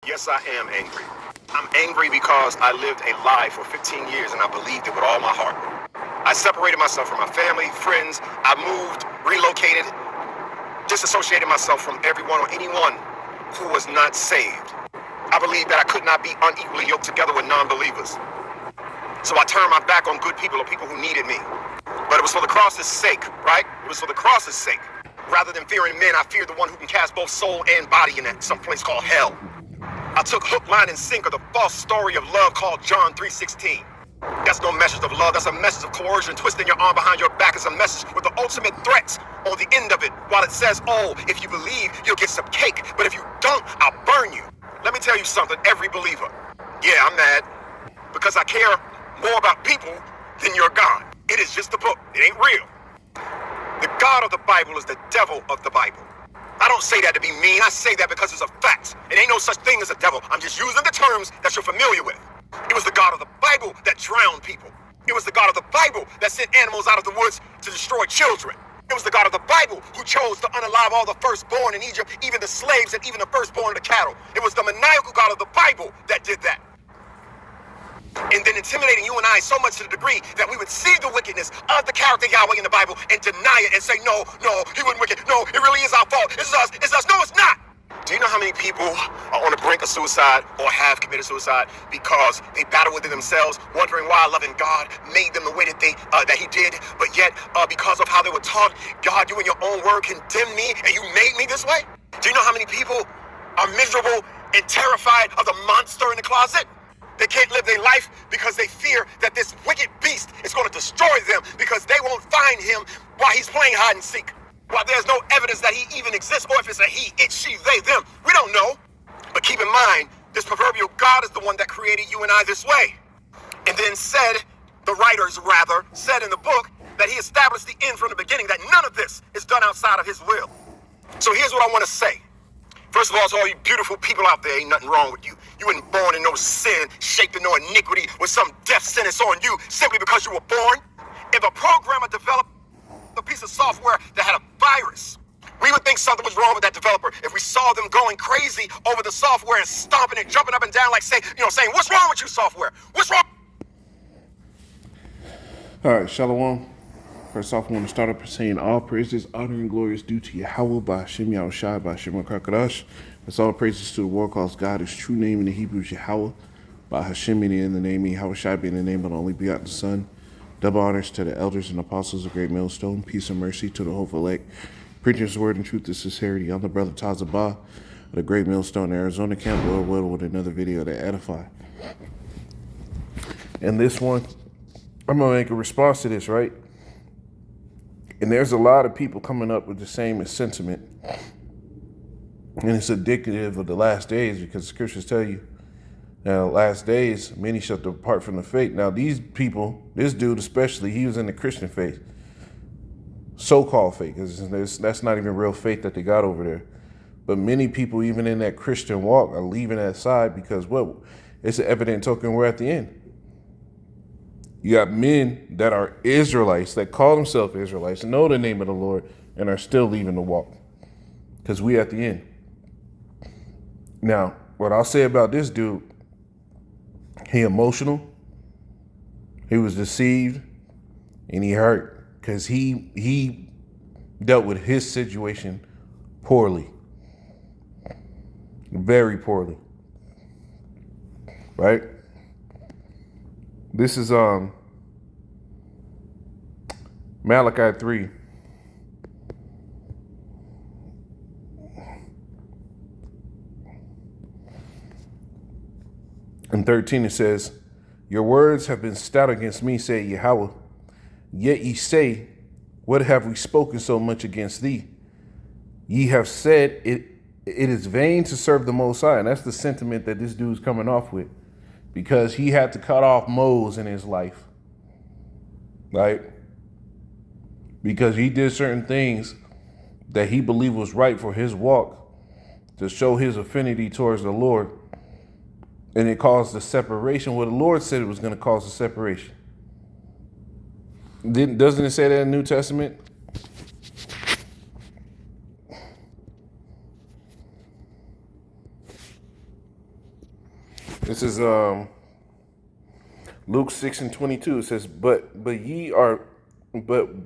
Yes, I am angry. I'm angry because I lived a lie for 15 years and I believed it with all my heart. I separated myself from my family, friends. I moved, relocated, disassociated myself from everyone or anyone who was not saved. I believed that I could not be unequally yoked together with non-believers. So I turned my back on good people or people who needed me. But it was for the cross's sake, right? It was for the cross's sake. Rather than fearing men, I feared the one who can cast both soul and body in that some place called hell. I took hook, line, and sinker the false story of love called John 3:16. That's no message of love. That's a message of coercion. Twisting your arm behind your back is a message with the ultimate threats on the end of it. While it says, oh, if you believe, you'll get some cake. But if you don't, I'll burn you. Let me tell you something, every believer. Yeah, I'm mad because I care more about people than your God. It is just a book. It ain't real. The God of the Bible is the devil of the Bible. I don't say that to be mean. I say that because it's a fact. It ain't no such thing as a devil. I'm just using the terms that you're familiar with. It was the God of the Bible that drowned people. It was the God of the Bible that sent animals out of the woods to destroy children. It was the God of the Bible who chose to unalive all the firstborn in Egypt, even the slaves and even the firstborn of the cattle. It was the maniacal God of the Bible that did that. And then intimidating you and I so much to the degree that we would see the wickedness of the character Yahweh in the Bible and deny it and say, no, he wasn't wicked. No, it really is our fault. It's us. It's us. No, it's not. Do you know how many people are on the brink of suicide or have committed suicide because they battle within themselves, wondering why a loving God made them the way that he did, but yet because of how they were taught, God, you in your own word condemned me and you made me this way? Do you know how many people are miserable and terrified of the monster in the closet? They can't live their life because they fear that this wicked beast is going to destroy them because they won't find him while he's playing hide and seek. While there's no evidence that he even exists, or if it's a he, it, she, they, them. We don't know. But keep in mind, this proverbial God is the one that created you and I this way. And then the writers said in the book that he established the end from the beginning, that none of this is done outside of his will. So here's what I want to say. First of all, to all you beautiful people out there, ain't nothing wrong with you. You weren't born in no sin, shaped in no iniquity with some death sentence on you simply because you were born. If a programmer developed a piece of software that had a virus, we would think something was wrong with that developer if we saw them going crazy over the software and stomping and jumping up and down like saying, what's wrong with you, software? What's wrong? All right, Shalom. First off, I want to start up by saying all praises, honor, and glory is due to Yahweh by Hashem Yahushai by Hashem HaKadosh. That's all praises to the Lord, calls God. His true name in the Hebrew is Yahweh, by Hashem meaning in the name, Yahushai being the name of the only begotten Son. Double honors to the elders and apostles of Great Millstone. Peace and mercy to the hopeful elect. Preaching his word and truth and sincerity. I'm the brother Tazabah of the Great Millstone, Arizona camp. Lord will with another video to edify. And this one, I'm going to make a response to this, right? And there's a lot of people coming up with the same sentiment. And it's indicative of the last days because the scriptures tell you, now, last days, many shall depart from the faith. Now, these people, this dude especially, he was in the Christian faith. So-called faith, because that's not even real faith that they got over there. But many people, even in that Christian walk, are leaving that side because, it's an evident token we're at the end. You got men that are Israelites, that call themselves Israelites, know the name of the Lord, and are still leaving the walk. Because we at the end. Now, what I'll say about this dude, he emotional, he was deceived, and he hurt because he dealt with his situation poorly, very poorly, right? This is Malachi 3. In 13 it says, your words have been stout against me, say Yahweh. Yet ye say, what have we spoken so much against thee? Ye have said it is vain to serve the Most High. And that's the sentiment that this dude's coming off with. Because he had to cut off moles in his life. Right? Because he did certain things that he believed was right for his walk to show his affinity towards the Lord. And it caused a separation. Well, the Lord said it was going to cause a separation. Doesn't it say that in the New Testament? This is Luke 6:22. It says, but ye are but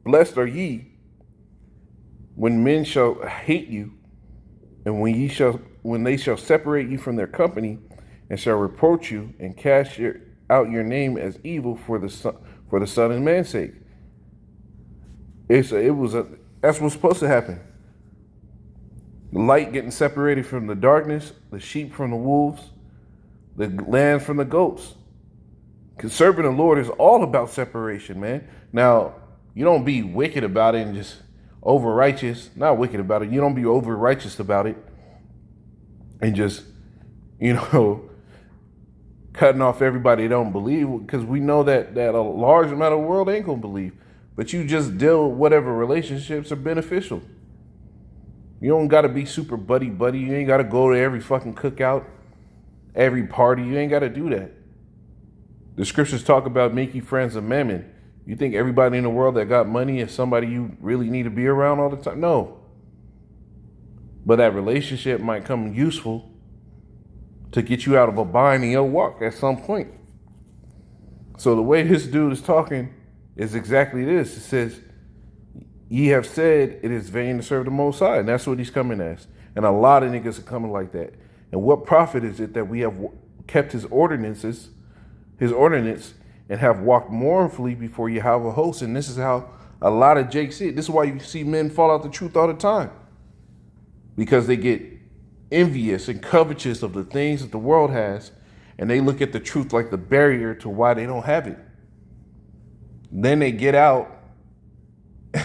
blessed are ye when men shall hate you, and when they shall separate you from their company, and shall reproach you, and cast out your name as evil for the Son and man's sake. That's what's supposed to happen. The light getting separated from the darkness, the sheep from the wolves, the lamb from the goats. Because serving the Lord is all about separation, man. Now, you don't be wicked about it and just over righteous. Not wicked about it. You don't be over righteous about it and just, cutting off everybody that don't believe. Because we know that a large amount of the world ain't going to believe. But you just deal with whatever relationships are beneficial. You don't got to be super buddy-buddy. You ain't got to go to every fucking cookout, every party. You ain't got to do that. The scriptures talk about make you friends of mammon. You think everybody in the world that got money is somebody you really need to be around all the time? No. But that relationship might come useful to get you out of a bind in your walk at some point. So the way this dude is talking is exactly this. It says, ye have said it is vain to serve the Most High. And that's what he's coming as. And a lot of niggas are coming like that. And what profit is it that we have kept his ordinance, and have walked mournfully before Yahweh hosts? And this is how a lot of Jake see it. This is why you see men fall out the truth all the time. Because they get envious and covetous of the things that the world has. And they look at the truth like the barrier to why they don't have it. Then they get out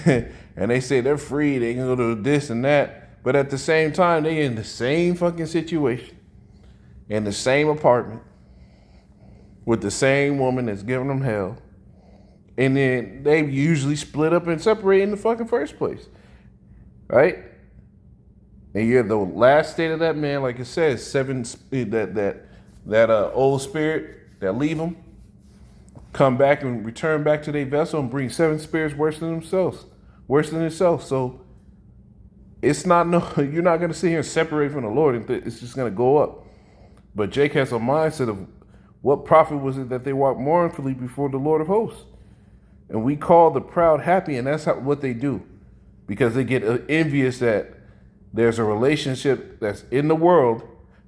and they say they're free, they can go to this and that. But at the same time, they in the same fucking situation, in the same apartment, with the same woman that's giving them hell. And then they usually split up and separate in the fucking first place. Right? And you're the last state of that man, like it says, that old spirit that leave them, come back and return back to their vessel and bring 7 spirits worse than itself. So it's not you're not going to sit here and separate from the Lord. It's just going to go up. But Jake has a mindset of what profit was it that they walked mournfully before the Lord of hosts? And we call the proud happy, and that's what they do. Because they get envious that there's a relationship that's in the world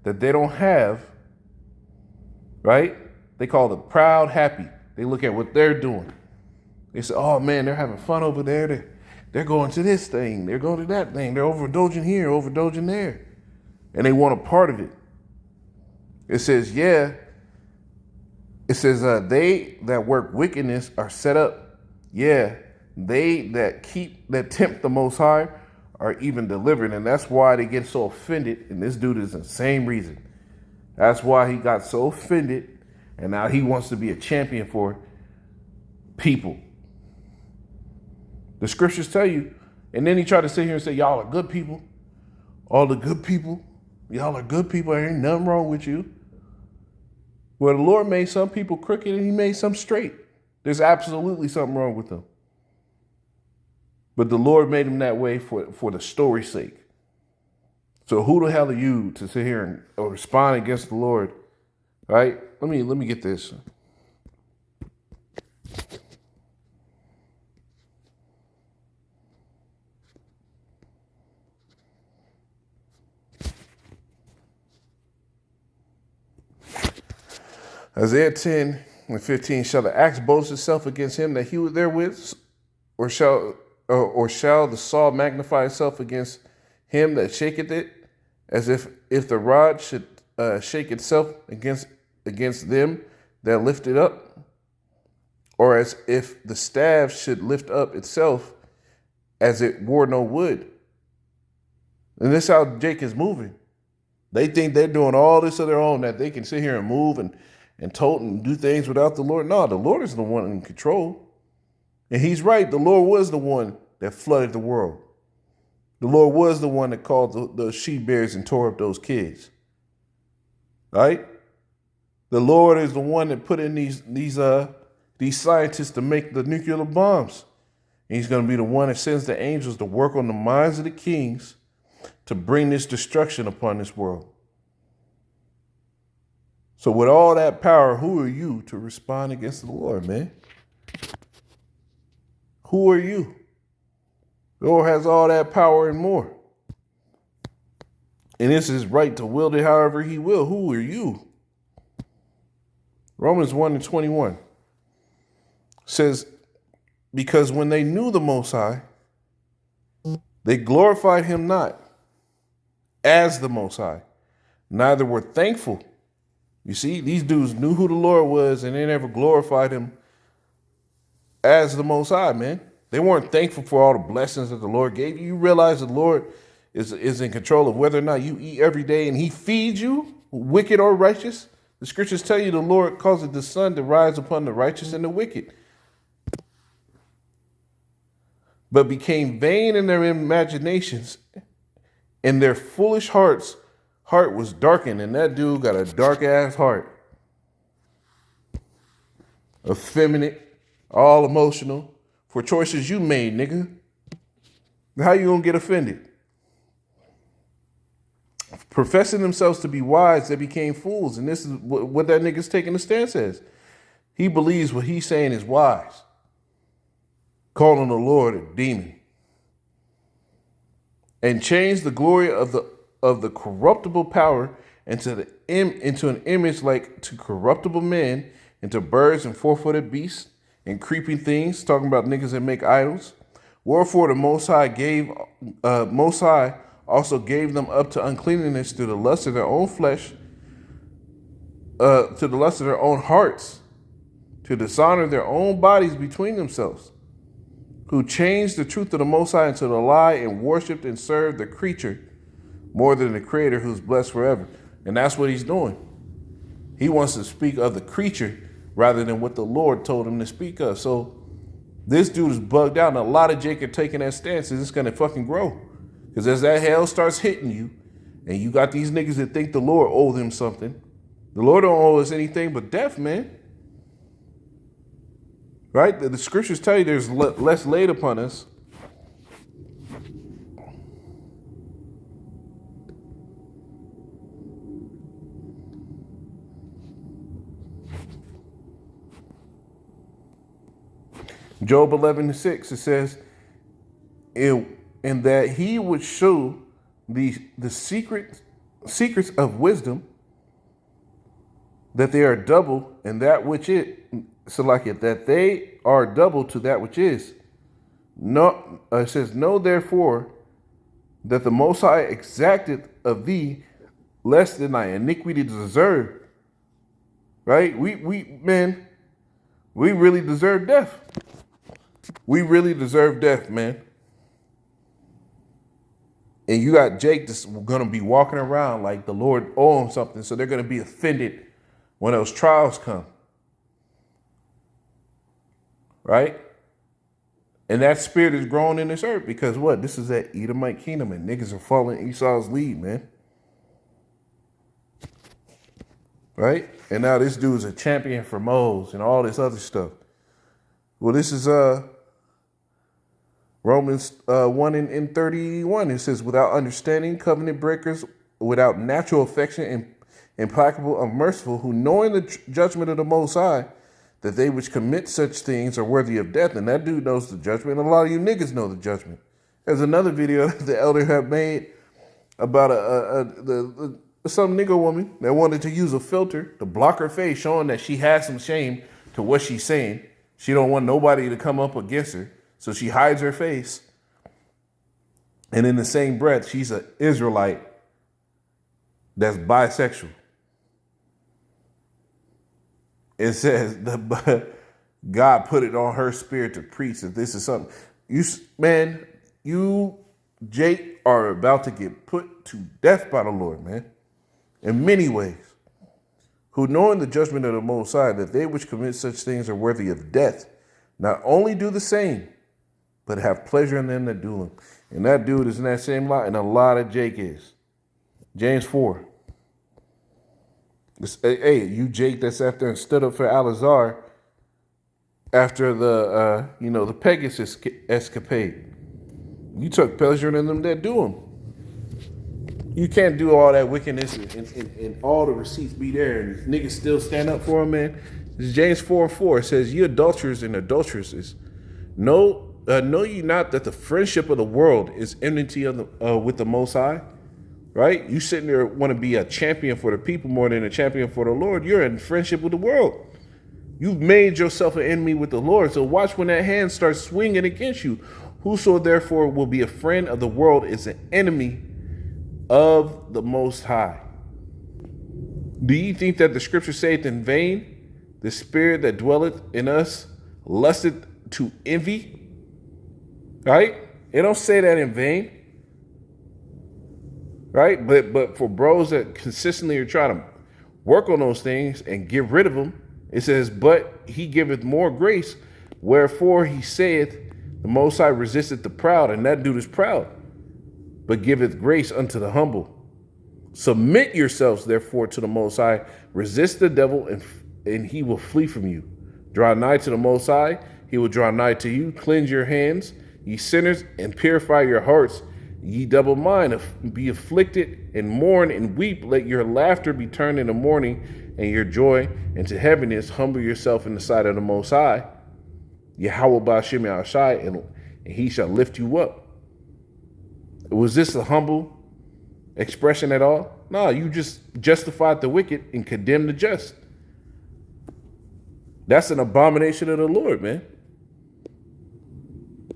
that they don't have, right? They call the proud happy. They look at what they're doing. They say, oh man, they're having fun over there. They're going to this thing. They're going to that thing. They're overindulging here, overindulging there. And they want a part of it. It says, they that work wickedness are set up. Yeah, they that tempt the Most High are even delivered. And that's why they get so offended. And this dude is the same reason. That's why he got so offended. And now he wants to be a champion for people. The scriptures tell you. And then he tried to sit here and say, y'all are good people. All the good people. Y'all are good people. There ain't nothing wrong with you. Well, the Lord made some people crooked and he made some straight. There's absolutely something wrong with them. But the Lord made them that way for the story's sake. So who the hell are you to sit here and respond against the Lord? Right? Let me get this. Isaiah 10:15, shall the axe boast itself against him that heweth therewith? Or shall the saw magnify itself against him that shaketh it? As if the rod should shake itself against them that lift it up? Or as if the staff should lift up itself as it wore no wood? And this is how Jake is moving. They think they're doing all this of their own, that they can sit here and move and tote and do things without the Lord. No, the Lord is the one in control. And he's right. The Lord was the one that flooded the world. The Lord was the one that called the she-bears and tore up those kids. Right? The Lord is the one that put in these scientists to make the nuclear bombs. And he's going to be the one that sends the angels to work on the minds of the kings to bring this destruction upon this world. So with all that power, who are you to respond against the Lord, man? Who are you? The Lord has all that power and more. And it's his right to wield it however he will. Who are you? Romans 1:21 says, because when they knew the Most High, they glorified him not as the Most High, neither were thankful. You see, these dudes knew who the Lord was and they never glorified him as the Most High, man. They weren't thankful for all the blessings that the Lord gave you. You realize the Lord is in control of whether or not you eat every day and he feeds you, wicked or righteous. The scriptures tell you the Lord causes the sun to rise upon the righteous and the wicked. But became vain in their imaginations, and their foolish heart was darkened. And that dude got a dark ass heart. Effeminate, all emotional, for choices you made, nigga. How you gonna get offended? Professing themselves to be wise, they became fools. And this is what that nigga's taking a stance as. He believes what he's saying is wise. Calling the Lord a demon. And changed the glory of the corruptible power into an image like to corruptible men, into birds and four-footed beasts and creeping things, talking about niggas that make idols. Wherefore the Most High also gave them up to uncleanness through the lust of their own flesh, to the lust of their own hearts, to dishonor their own bodies between themselves, who changed the truth of the Most High into the lie and worshipped and served the creature more than the Creator who's blessed forever. And that's what he's doing. He wants to speak of the creature rather than what the Lord told him to speak of. So this dude is bugged out, and a lot of Jake are taking that stance, and it's going to fucking grow. Because as that hell starts hitting you, and you got these niggas that think the Lord owes them something, the Lord don't owe us anything but death, man. Right? The scriptures tell you there's less laid upon us. Job 11:6, it says, in that he would show the secrets of wisdom, that they are double and that which that they are double to that which is. No, it says, know therefore that the Most High exacted of thee less than thy iniquity deserved. Right? We really deserve death. We really deserve death, man. And you got Jake that's going to be walking around like the Lord owe him something, so they're going to be offended when those trials come. Right? And that spirit is growing in this earth because what? This is that Edomite kingdom and niggas are following Esau's lead, man. Right? And now this dude's a champion for moles and all this other stuff. Well, this is Romans 1 and 31. It says, without understanding, covenant breakers, without natural affection, and implacable, unmerciful, who knowing the judgment of the Most High, that they which commit such things are worthy of death. And that dude knows the judgment. A lot of you niggas know the judgment. There's another video that the elder had made about some nigga woman that wanted to use a filter to block her face, showing that she has some shame to what she's saying. She don't want nobody to come up against her, so she hides her face. And in the same breath, she's an Israelite that's bisexual. It says God put it on her spirit to preach that this is something. You, Jake, are about to get put to death by the Lord, man. In many ways. Who knowing the judgment of the Most High, that they which commit such things are worthy of death, not only do the same, but have pleasure in them that do them. And that dude is in that same lot, and a lot of Jake is. James 4. Hey, you Jake that's after and stood up for Alazar after the Pegasus escapade. You took pleasure in them that do them. You can't do all that wickedness and all the receipts be there and niggas still stand up for them, man. It's James 4:4. It says, "You adulterers and adulteresses, know ye not that the friendship of the world is enmity of with the Most High?" Right? You sitting there want to be a champion for the people more than a champion for the Lord. You're in friendship with the world. You've made yourself an enemy with the Lord. So watch when that hand starts swinging against you. Whoso therefore will be a friend of the world is an enemy of the Most High. Do ye think that the scripture saith in vain, the spirit that dwelleth in us lusted to envy? Right? It don't say that in vain. Right? But for bros that consistently are trying to work on those things and get rid of them, it says, "But he giveth more grace, wherefore he saith, the Most High resisteth the proud," and that dude is proud, "but giveth grace unto the humble. Submit yourselves, therefore, to the Most High. Resist the devil, and he will flee from you. Draw nigh to the Most High, he will draw nigh to you. Cleanse your hands, ye sinners, and purify your hearts, ye double-minded. Be afflicted, and mourn, and weep. Let your laughter be turned into mourning, and your joy into heaviness. Humble yourself in the sight of the Most High, Yahweh Ba'ashem Yahushai, and he shall lift you up." Was this a humble expression at all? No, you just justified the wicked and condemned the just. That's an abomination of the Lord, man.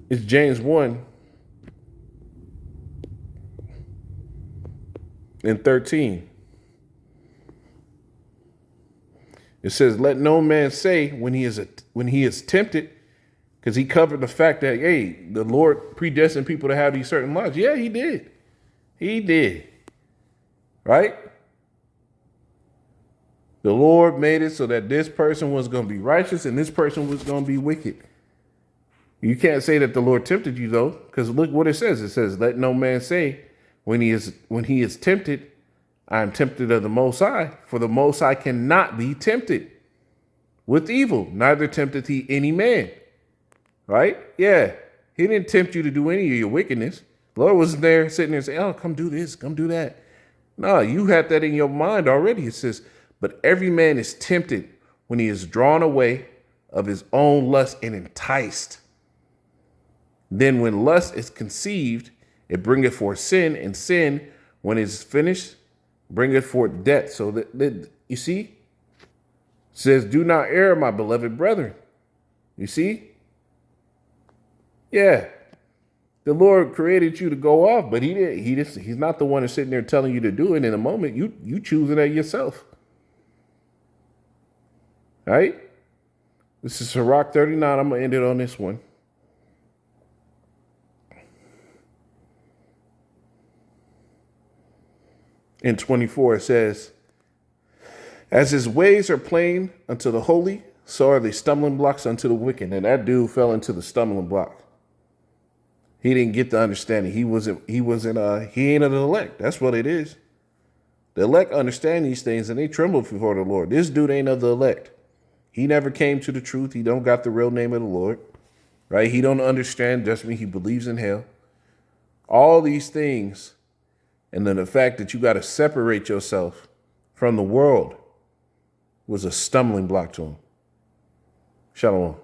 It's James 1:13. It says, "Let no man say when he is tempted," because he covered the fact that, hey, the Lord predestined people to have these certain lives. Yeah, he did. He did. Right? The Lord made it so that this person was going to be righteous and this person was going to be wicked. You can't say that the Lord tempted you, though, because look what it says. It says, "Let no man say when he is tempted, I am tempted of the Most High, for the Most High cannot be tempted with evil, neither tempteth he any man." Right? Yeah. He didn't tempt you to do any of your wickedness. The Lord wasn't there sitting there saying, "Oh, come do this, come do that." No, you had that in your mind already. It says, "But every man is tempted when he is drawn away of his own lust and enticed. Then when lust is conceived, it bringeth forth sin, and sin, when it is finished, bringeth forth death." So that you see, it says, "Do not err, my beloved brethren." You see? Yeah. The Lord created you to go off, but he's not the one that's sitting there telling you to do it in a moment. You choosing that yourself. Right? This is Sirach 39. I'm going to end it on this one. In 24, it says, "As his ways are plain unto the holy, so are they stumbling blocks unto the wicked." And that dude fell into the stumbling block. He didn't get the understanding. He ain't of the elect. That's what it is. The elect understand these things and they tremble before the Lord. This dude ain't of the elect. He never came to the truth. He don't got the real name of the Lord. Right? He don't understand judgment. He believes in hell. All these things. And then the fact that you got to separate yourself from the world was a stumbling block to him. Shalom.